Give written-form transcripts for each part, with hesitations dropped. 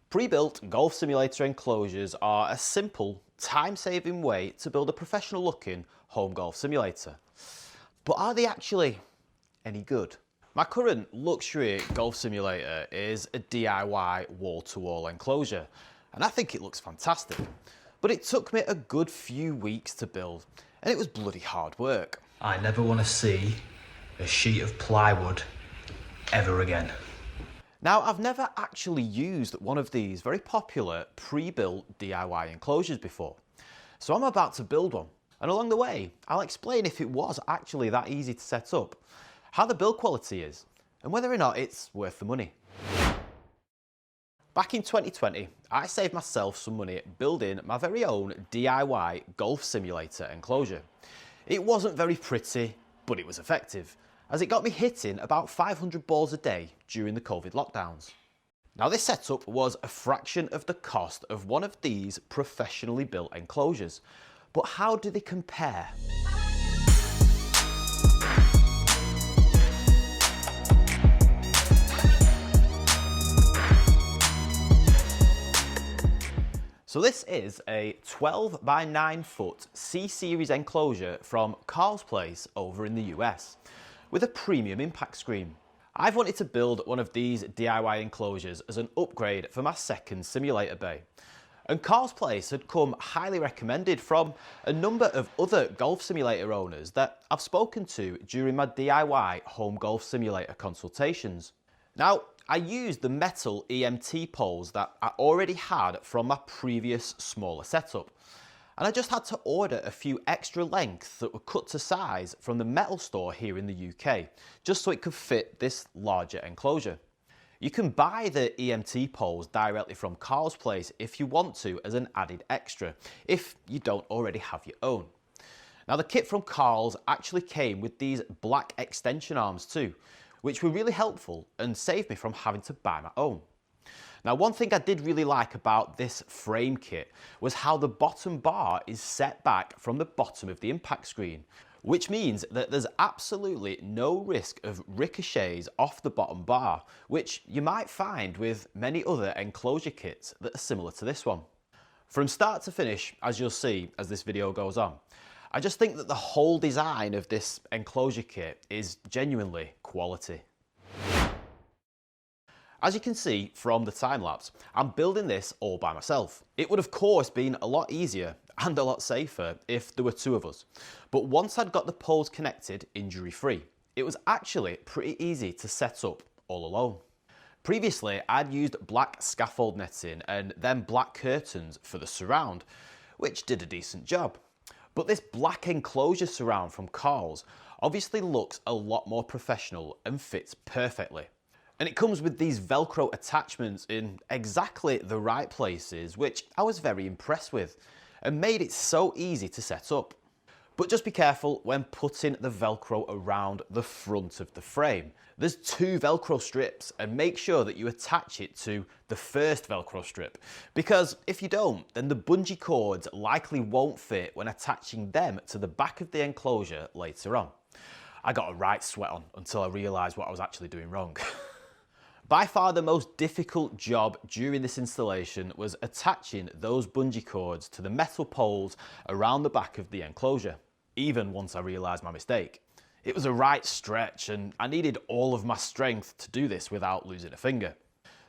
Pre-built golf simulator enclosures are a simple, time-saving way to build a professional-looking home golf simulator. But are they actually any good? My current luxury golf simulator is a DIY wall-to-wall enclosure, and I think it looks fantastic. But it took me a good few weeks to build, and it was bloody hard work. I never want to see a sheet of plywood ever again. Now, I've never actually used one of these very popular pre-built DIY enclosures before, so I'm about to build one. And along the way, I'll explain if it was actually that easy to set up, how the build quality is, and whether or not it's worth the money. Back in 2020, I saved myself some money building my very own DIY golf simulator enclosure. It wasn't very pretty, but it was effective, as it got me hitting about 500 balls a day during the COVID lockdowns. Now, this setup was a fraction of the cost of one of these professionally built enclosures, but how do they compare? So this is a 12 by 9 foot C-Series enclosure from Carl's Place over in the US, with a premium impact screen. I've wanted to build one of these DIY enclosures as an upgrade for my second simulator bay. And Carl's Place had come highly recommended from a number of other golf simulator owners that I've spoken to during my DIY home golf simulator consultations. Now, I used the metal EMT poles that I already had from my previous smaller setup. And I just had to order a few extra lengths that were cut to size from the metal store here in the UK, just so it could fit this larger enclosure. You can buy the EMT poles directly from Carl's Place if you want to as an added extra, if you don't already have your own. Now, the kit from Carl's actually came with these black extension arms too, which were really helpful and saved me from having to buy my own. Now, one thing I did really like about this frame kit was how the bottom bar is set back from the bottom of the impact screen, which means that there's absolutely no risk of ricochets off the bottom bar, which you might find with many other enclosure kits that are similar to this one. From start to finish, as you'll see as this video goes on, I just think that the whole design of this enclosure kit is genuinely quality. As you can see from the time lapse, I'm building this all by myself. It would of course been a lot easier and a lot safer if there were two of us. But once I'd got the poles connected injury-free, it was actually pretty easy to set up all alone. Previously, I'd used black scaffold netting and then black curtains for the surround, which did a decent job. But this black enclosure surround from Carl's obviously looks a lot more professional and fits perfectly. And it comes with these Velcro attachments in exactly the right places, which I was very impressed with and made it so easy to set up. But just be careful when putting the Velcro around the front of the frame. There's two Velcro strips, and make sure that you attach it to the first Velcro strip, because if you don't, then the bungee cords likely won't fit when attaching them to the back of the enclosure later on. I got a right sweat on until I realised what I was actually doing wrong. By far the most difficult job during this installation was attaching those bungee cords to the metal poles around the back of the enclosure, even once I realised my mistake. It was a right stretch and I needed all of my strength to do this without losing a finger.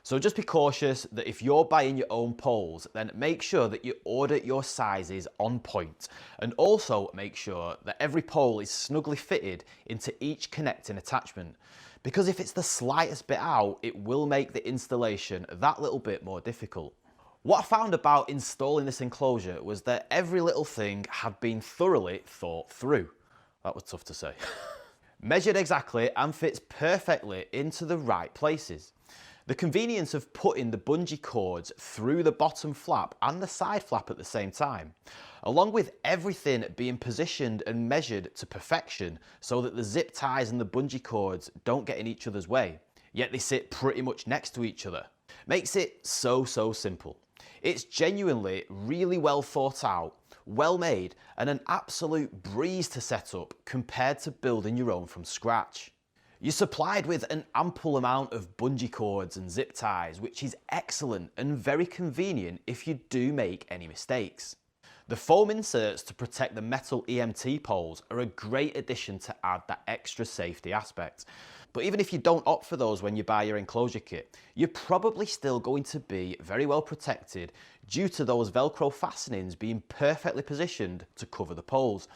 So just be cautious that if you're buying your own poles, then make sure that you order your sizes on point, and also make sure that every pole is snugly fitted into each connecting attachment, because if it's the slightest bit out, it will make the installation that little bit more difficult. What I found about installing this enclosure was that every little thing had been thoroughly thought through. That was tough to say. Measured exactly and fits perfectly into the right places. The convenience of putting the bungee cords through the bottom flap and the side flap at the same time, along with everything being positioned and measured to perfection so that the zip ties and the bungee cords don't get in each other's way, yet they sit pretty much next to each other, makes it so simple. It's genuinely really well thought out, well made, and an absolute breeze to set up compared to building your own from scratch. You're supplied with an ample amount of bungee cords and zip ties, which is excellent and very convenient if you do make any mistakes. The foam inserts to protect the metal EMT poles are a great addition to add that extra safety aspect. But even if you don't opt for those when you buy your enclosure kit, you're probably still going to be very well protected due to those Velcro fastenings being perfectly positioned to cover the poles,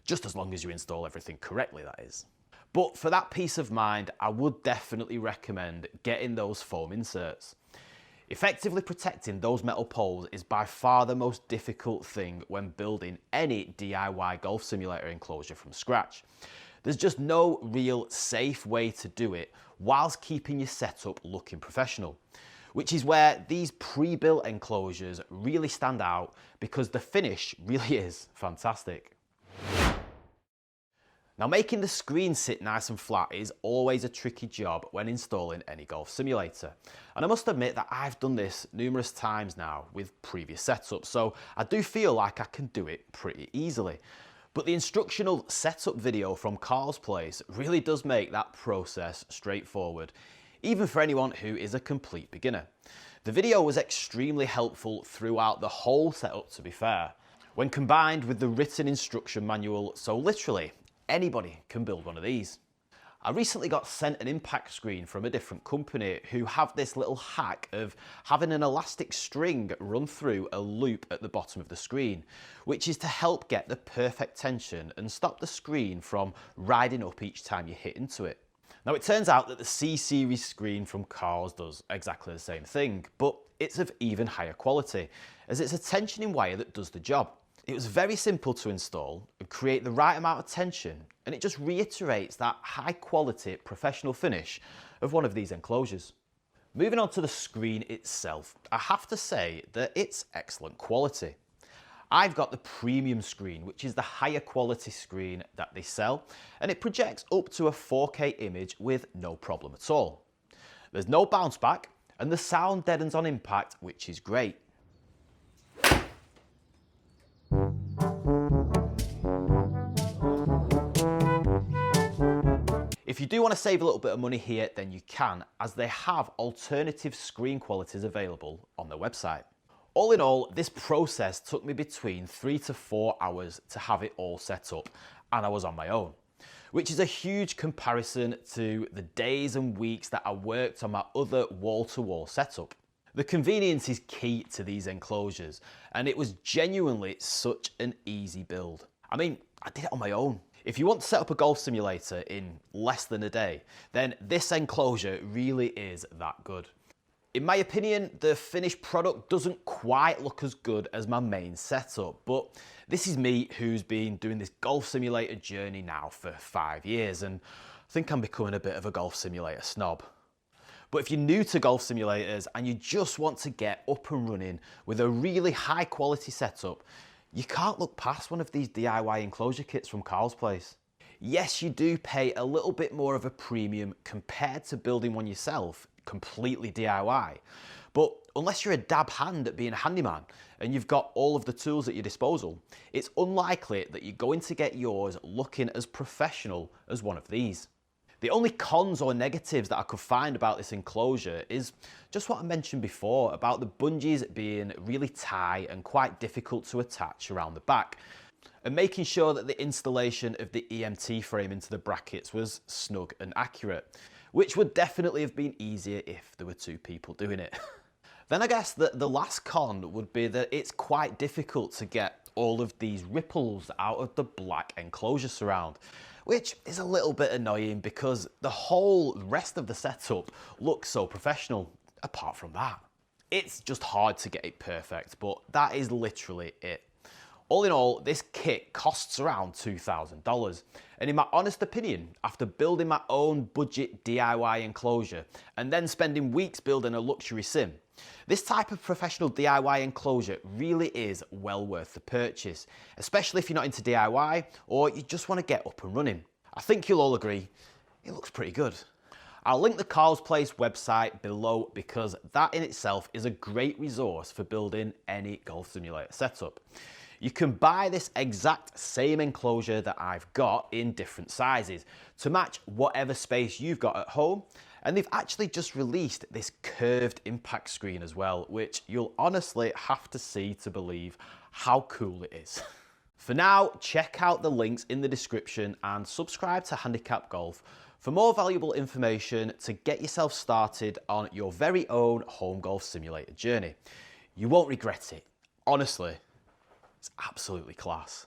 just as long as you install everything correctly, that is. But for that peace of mind, I would definitely recommend getting those foam inserts. Effectively protecting those metal poles is by far the most difficult thing when building any DIY golf simulator enclosure from scratch. There's just no real safe way to do it whilst keeping your setup looking professional, which is where these pre-built enclosures really stand out because the finish really is fantastic. Now, making the screen sit nice and flat is always a tricky job when installing any golf simulator. And I must admit that I've done this numerous times now with previous setups, so I do feel like I can do it pretty easily. But the instructional setup video from Carl's Place really does make that process straightforward, even for anyone who is a complete beginner. The video was extremely helpful throughout the whole setup, to be fair, when combined with the written instruction manual, so literally anybody can build one of these. I recently got sent an impact screen from a different company who have this little hack of having an elastic string run through a loop at the bottom of the screen, which is to help get the perfect tension and stop the screen from riding up each time you hit into it. Now, it turns out that the C-Series screen from Carl's does exactly the same thing, but it's of even higher quality, as it's a tensioning wire that does the job. It was very simple to install and create the right amount of tension, and it just reiterates that high quality professional finish of one of these enclosures. Moving on to the screen itself, I have to say that it's excellent quality. I've got the premium screen, which is the higher quality screen that they sell, and it projects up to a 4K image with no problem at all. There's no bounce back, and the sound deadens on impact, which is great. If you do want to save a little bit of money here, then you can, as they have alternative screen qualities available on their website. All in all, this process took me between 3 to 4 hours to have it all set up, and I was on my own, which is a huge comparison to the days and weeks that I worked on my other wall-to-wall setup. The convenience is key to these enclosures, and it was genuinely such an easy build. I mean, I did it on my own. If you want to set up a golf simulator in less than a day, then this enclosure really is that good. In my opinion, the finished product doesn't quite look as good as my main setup, but this is me who's been doing this golf simulator journey now for 5 years, and I think I'm becoming a bit of a golf simulator snob. But if you're new to golf simulators and you just want to get up and running with a really high quality setup, you can't look past one of these DIY enclosure kits from Carl's Place. Yes, you do pay a little bit more of a premium compared to building one yourself, completely DIY. But unless you're a dab hand at being a handyman and you've got all of the tools at your disposal, it's unlikely that you're going to get yours looking as professional as one of these. The only cons or negatives that I could find about this enclosure is just what I mentioned before about the bungees being really tight and quite difficult to attach around the back, and making sure that the installation of the EMT frame into the brackets was snug and accurate, which would definitely have been easier if there were 2 people doing it. Then I guess that the last con would be that it's quite difficult to get all of these ripples out of the black enclosure surround, which is a little bit annoying because the whole rest of the setup looks so professional apart from that. It's just hard to get it perfect, but that is literally it. All in all, this kit costs around $2,000, and in my honest opinion, after building my own budget DIY enclosure and then spending weeks building a luxury sim, this type of professional DIY enclosure really is well worth the purchase, especially if you're not into DIY or you just want to get up and running. I think you'll all agree, it looks pretty good. I'll link the Carl's Place website below because that in itself is a great resource for building any golf simulator setup. You can buy this exact same enclosure that I've got in different sizes to match whatever space you've got at home. And they've actually just released this curved impact screen as well, which you'll honestly have to see to believe how cool it is. For now, check out the links in the description and subscribe to Handicap Golf for more valuable information to get yourself started on your very own home golf simulator journey. You won't regret it. Honestly, it's absolutely class.